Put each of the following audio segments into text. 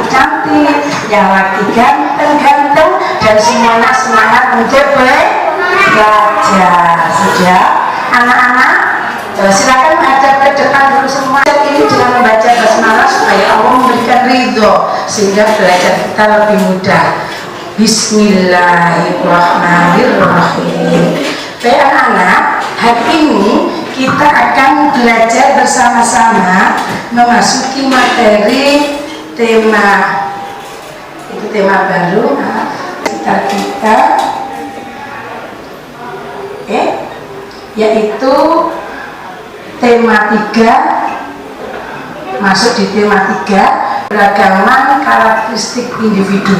cantik, yang lagi ganteng-ganteng, dan semuanya semangat untuk belajar. Sudah, anak-anak, silakan menghadap ke depan dulu semua. Ini dengan membaca basmalah supaya Allah memberikan ridho sehingga belajar kita lebih mudah. Bismillahirrahmanirrahim. Baik anak-anak, hari ini kita akan belajar bersama-sama memasuki materi tema, itu tema baru kita yaitu tema 3. Masuk di tema 3, beragaman karakteristik individu.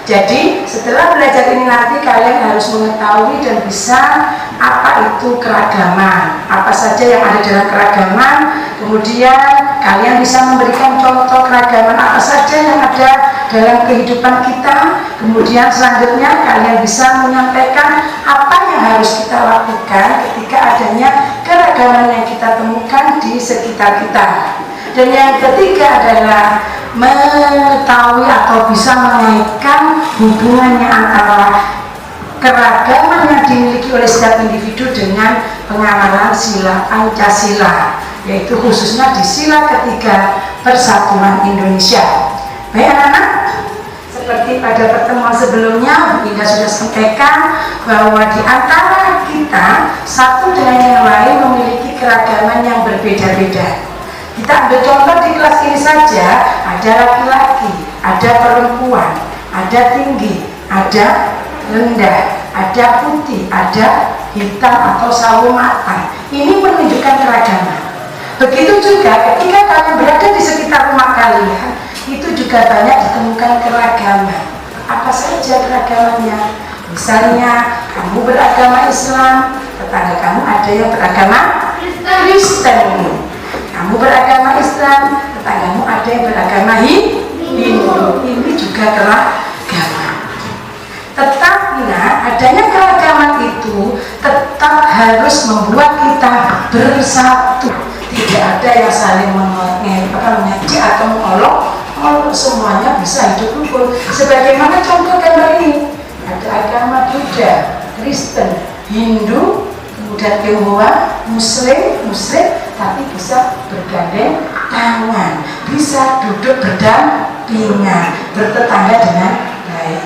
Jadi setelah belajar ini nanti kalian harus mengetahui dan bisa apa itu keragaman, apa saja yang ada dalam keragaman. Kemudian kalian bisa memberikan contoh keragaman apa saja yang ada dalam kehidupan kita. Kemudian selanjutnya kalian bisa menyampaikan apa yang harus kita lakukan ketika adanya keragaman yang kita temukan di sekitar kita. Dan yang ketiga adalah mengetahui atau bisa mengaitkan hubungannya antara keragaman yang dimiliki oleh setiap individu dengan pengamalan sila Pancasila, yaitu khususnya di sila ketiga Persatuan Indonesia. Baik anak-anak, seperti pada pertemuan sebelumnya Bu Indah sudah sampaikan bahwa di antara kita satu dengan yang lain memiliki keragaman yang berbeda-beda. Kita ambil contoh di kelas ini saja, ada laki-laki, ada perempuan, ada tinggi, ada rendah, ada putih, ada hitam atau sawo matang. Ini menunjukkan keragaman. Begitu juga ketika kalian berada di sekitar rumah kalian, itu juga banyak ditemukan keragaman. Apa saja keragamannya? Misalnya kamu beragama Islam, tetangga kamu ada yang beragama Kristen. Kamu beragama Islam, tetanggamu ada yang beragama Hindu. Ini juga keragaman. Tetapi adanya keragaman itu tetap harus membuat kita bersatu. Tidak ada yang saling mengejek atau mengolok. Semuanya bisa hidup rukun. Sebagaimana contoh gambar ini, ada agama Buddha, Kristen, Hindu, kemudian Tionghoa, Muslim, tapi bisa bergandeng tangan, bisa duduk berdampingan, bertetangga dengan baik.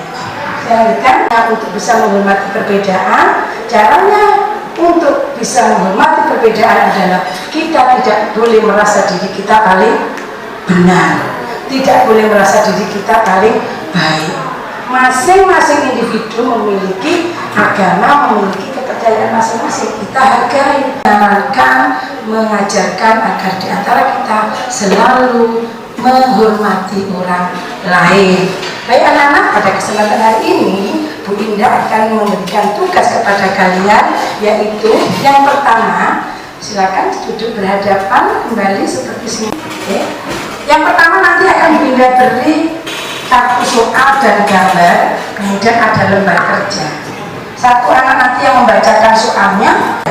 Saya lihat untuk bisa menghormati perbedaan, caranya untuk bisa menghormati perbedaan adalah kita tidak boleh merasa diri kita paling benar, tidak boleh merasa diri kita paling baik. Masing-masing individu memiliki agama, memiliki kepercayaan masing-masing. Kita hargai, mengajarkan agar di antara kita selalu menghormati orang lain. Baik anak-anak, pada kesempatan hari ini Bu Indah akan memberikan tugas kepada kalian, yaitu yang pertama, silakan duduk berhadapan kembali seperti sini. Yang pertama nanti akan Bu Indah beri kartu soal dan gambar, kemudian ada lembar kerja. Satu anak nanti yang membacakan soalnya,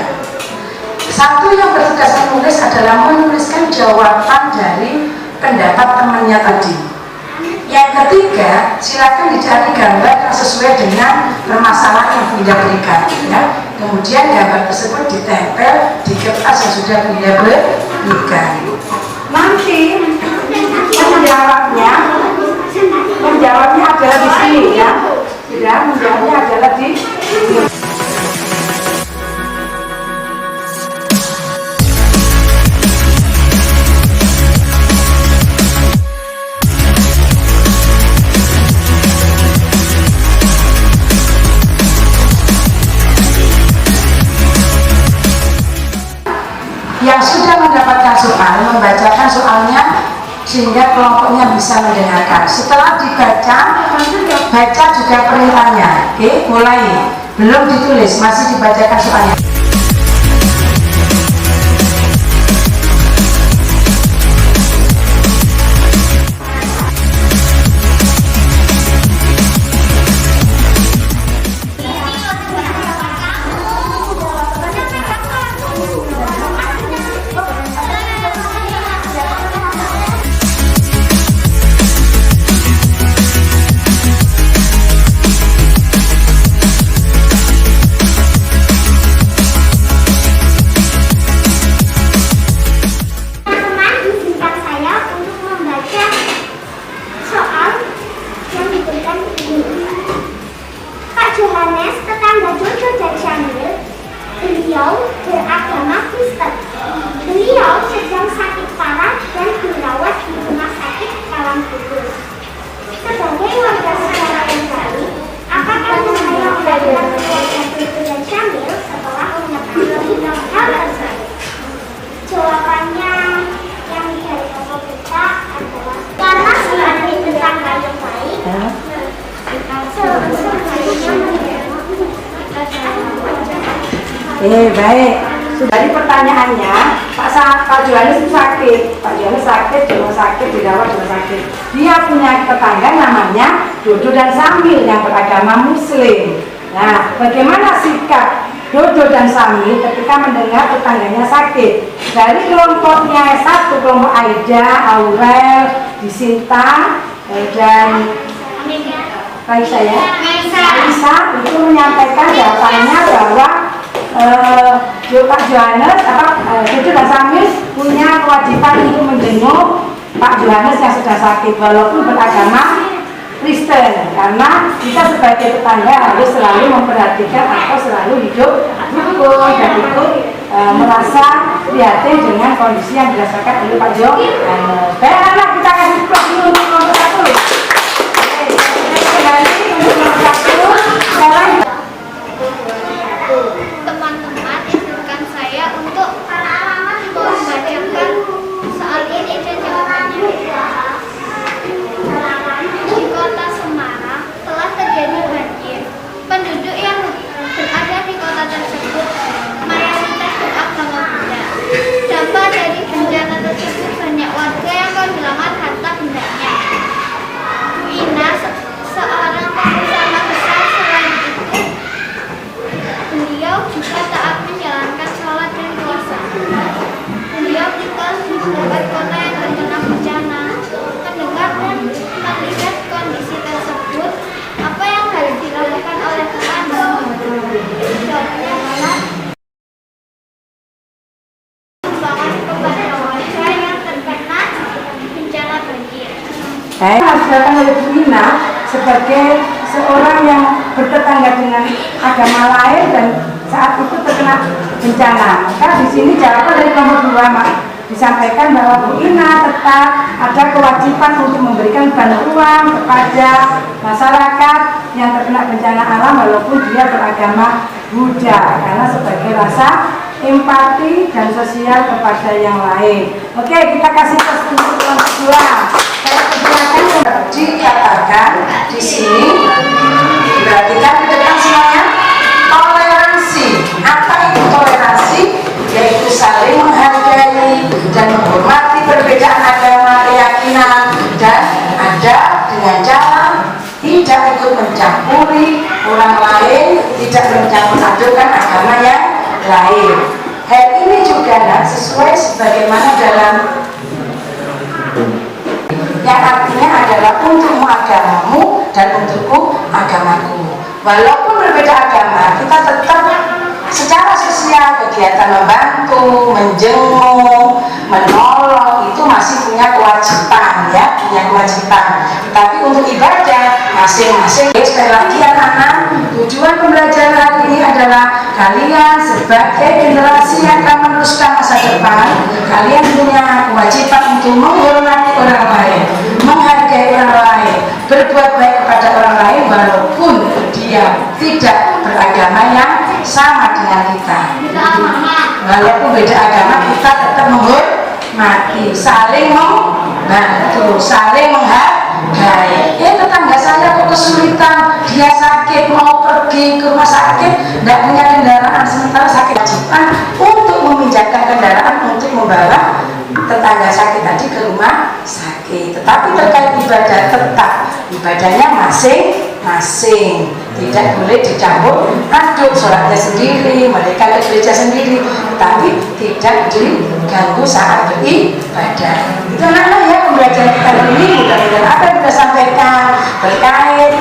satu yang bertugas menulis adalah menuliskan jawaban dari pendapat temannya tadi. Yang ketiga, silakan dicari gambar yang sesuai dengan permasalahan yang Bunda berikan, ya. Kemudian gambar tersebut ditempel di kertas yang sudah Bunda berikan. Nanti menjawabnya adalah di sini, ya. Sudah, menjawabnya adalah di sini. Yang sudah mendapatkan soal membacakan soalnya sehingga kelompoknya bisa mendengarkan. Setelah dibaca, baca juga perintahnya. Oke, mulai. Belum ditulis, masih dibacakan soalnya. Baik. Dari pertanyaannya, Pak Johannes itu sakit. Pak Johannes sakit, di rumah sakit, dirawat di rumah sakit. Dia punya tetangga namanya Dodo dan Samil yang beragama Muslim. Nah, bagaimana sikap Dodo dan Samil ketika mendengar tetangganya sakit? Dari kelompoknya satu, kelompok Aida, Aurel, Disinta, dan Raisa ya? Raisa itu menyampaikan jawabannya bahwa Pak Johannes, Dodo dan Samil punya kewajiban untuk menjenguk Pak Johannes yang sudah sakit walaupun beragama Kristen, karena kita sebagai tetangga harus selalu memperhatikan atau selalu hidup rukun dan ikut merasa prihatin dengan kondisi yang dirasakan oleh Pak Johannes. Baiklah, kita kasih plug dulu untuk nomor satu. Kembali untuk nomor satu. Sekarang teman-teman izinkan saya untuk membacakan soal ini dan jawabannya. Di kota Semarang telah terjadi banjir. Penduduk yang berada di kota tersebut mayoritas beragama Buddha. Dampak dari bencana tersebut banyak warga yang kehilangan harta bendanya. Bu Ina, seorang pengusaha besar, selain itu beliau juga taat menjalankan sholat dan puasa. Beliau tinggal di beberapa kota yang terkena bencana. Mendengar dan melihat kondisi tersebut, apa yang harus dilakukan oleh tetangga? Jawabannya adalah membangun kepada warga yang terkena bencana banjir. harus datang oleh Bu Ina sebagai seorang yang bertetangga dengan agama lain dan saat itu terkena bencana. Maka di sini jawaban dari nomor 2 disampaikan bahwa Bu Ina tetap ada kewajiban untuk memberikan bantuan kepada masyarakat yang terkena bencana alam walaupun dia beragama Buddha, karena sebagai rasa empati dan sosial kepada yang lain. Oke, kita kasih tes untuk yang kedua. Saya persilakan dikatakan di sini. Berarti kan depan semuanya toleransi. Apa itu toleransi? Yaitu saling menghargai dan menghormati perbedaan agama, keyakinan, dan ada dengan cara tidak ikut mencampuri orang lain, tidak mencampur adukan agama yang lain. Hal ini juga sesuai sebagaimana dalam yang artinya adalah untukmu agamamu dan untukku agamaku. Walaupun berbeda agama, kita tetap secara sosial, kegiatan membantu, menjenguk, menolong itu masih punya kewajiban, ya, punya kewajiban. Tapi untuk ibadah masing-masing. Sekali lagi anak-anak, tujuan pembelajaran hari ini adalah kalian sebagai generasi yang akan meneruskan masa depan, kalian punya kewajiban untuk menghormati orang lain, menghargai orang lain, berbuat baik kepada orang lain walaupun dia tidak beragama yang sama dengan kita. Walaupun beda agama, kita tetap menghormati, saling membantu, saling menghargai. Tetangga saya kok kesulitan, dia sakit, mau pergi ke rumah sakit, tidak punya kendaraan, sementara sakit, wajiban untuk meminjamkan kendaraan untuk membawa tetangga sakit tadi ke rumah sakit. Tetapi terkait ibadah, tetap ibadahnya masing-masing, tidak boleh dicampur aduk, sholatnya sendiri, mereka ke gereja sendiri, tapi tidak diganggu saat beribadah. Itu anak-anak ya pembelajaran kita hari ini. Mudah-mudahan apa yang kita sampaikan terkait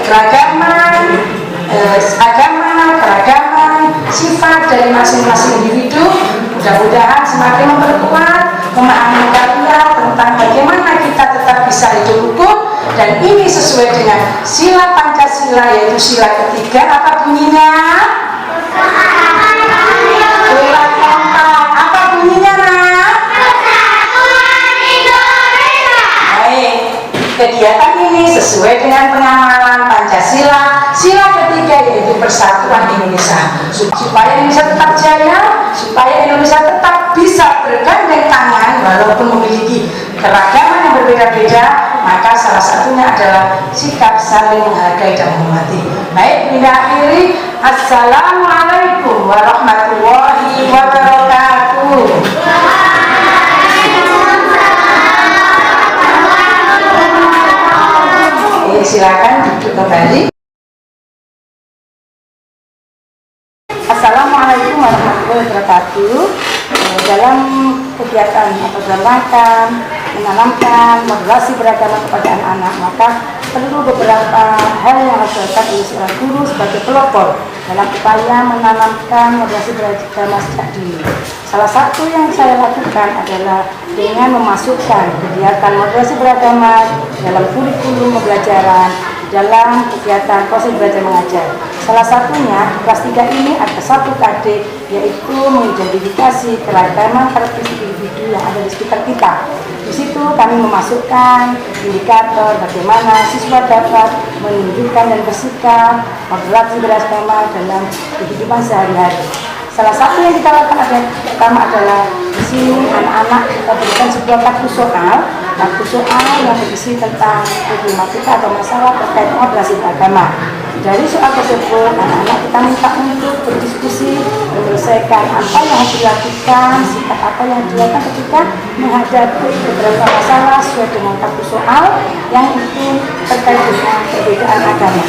keragaman, keragaman sifat dari masing-masing individu, mudah-mudahan semakin memperkuat pemahaman kalian tentang bagaimana kita tetap bisa hidup rukun. Dan ini sesuai dengan sila Pancasila, yaitu sila ketiga. Apa bunyinya? Ulang kompak. Apa bunyinya, nak? Baik, kegiatan ini sesuai dengan pengamalan Pancasila. Sila ketiga yaitu persatuan Indonesia. Supaya Indonesia tetap jaya, supaya Indonesia tetap bisa bergandeng tangan walaupun memiliki keragaman yang berbeda-beda, maka salah satunya adalah sikap saling menghargai dan menghormati. Baik, bila akhiri Assalamualaikum warahmatullahi wabarakatuh. Silakan duduk kembali. Assalamualaikum warahmatullahi wabarakatuh. Dalam kegiatan atau dalam rangka menanamkan moderasi beragama kepada anak-anak, maka perlu beberapa hal yang harus dilakukan oleh seorang guru sebagai pelopor dalam upaya menanamkan moderasi beragama sejak dini. Salah satu yang saya lakukan adalah dengan memasukkan kegiatan moderasi beragama dalam kurikulum pembelajaran dalam kegiatan proses belajar mengajar. Salah satunya kelas 3 ini ada satu KD, yaitu mengidentifikasi keragaman karakteristik individu yang ada di sekitar kita. Di situ kami memasukkan indikator bagaimana siswa dapat menunjukkan dan bersikap moderasi beragama dalam kehidupan sehari-hari. Salah satu yang kita lakukan pertama adalah di sini anak-anak kita berikan sebuah kartu soal yang berisi tentang problematika atau masalah terkait moderasi beragama. Dari soal tersebut, anak-anak kita minta untuk berdiskusi, menyelesaikan apa yang harus dilakukan, sikap apa yang dilakukan ketika menghadapi beberapa masalah sesuai dengan kartu soal yang itu terkait dengan perbedaan agama.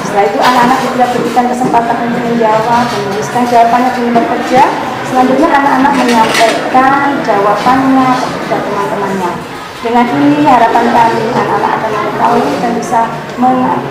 Setelah itu anak-anak kita berikan kesempatan untuk menjawab dan menuliskan jawabannya di lembar kerja. Selanjutnya anak-anak menyampaikan jawabannya kepada teman-temannya. Dengan ini harapan kami anak-anak akan mengetahui dan bisa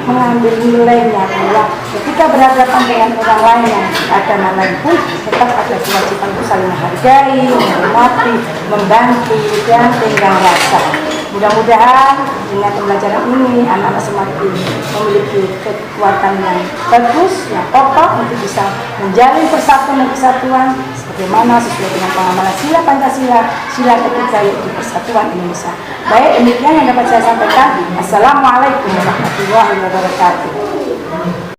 mengambil nilainya bahwa ketika berhadapan dengan orang lain yang agama lain pun tetap ada kewajiban untuk saling menghargai, menghormati, membantu dan tenggang rasa. Mudah-mudahan dengan pembelajaran ini anak-anak semakin memiliki kekuatan yang bagus, yang kokoh untuk bisa menjalin persatuan dan kesatuan sebagaimana sesuai dengan pengamalan sila Pancasila, sila ketiga yaitu persatuan Indonesia. Baik, demikian yang dapat saya sampaikan. Assalamualaikum warahmatullahi wabarakatuh.